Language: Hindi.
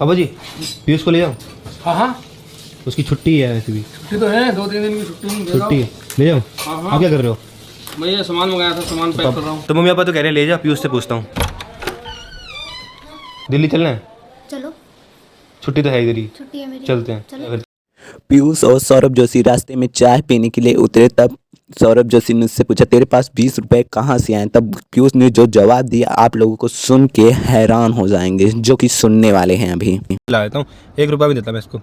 पापा जी पीयूष को ले जाओ। हाँ हाँ उसकी छुट्टी है वैसे भी। छुट्टी तो है, 2-3 दिन की छुट्टी है, ले जाओ। हाँ हाँ आप क्या कर रहे हो? मैं ये सामान मंगाया था, सामान पैक कर रहा हूँ। तो मम्मी पापा तो कह रहे हैं ले जा, पीयूष से पूछता हूँ। दिल्ली चलना है? चलो, छुट्टी तो है इधर ही, छुट्टी है मेरी। चलते हैं। चलो। पीयूष और सौरभ जोशी रास्ते में चाय पीने के लिए उतरे, तब सौरभ जोशी ने उससे पूछा तेरे पास 20 रुपए कहाँ से आए। तब पीयूष ने जो जवाब दिया आप लोगों को सुन के हैरान हो जाएंगे, जो कि सुनने वाले हैं अभी। ला देता हूँ, 1 रुपया भी देता मैं इसको।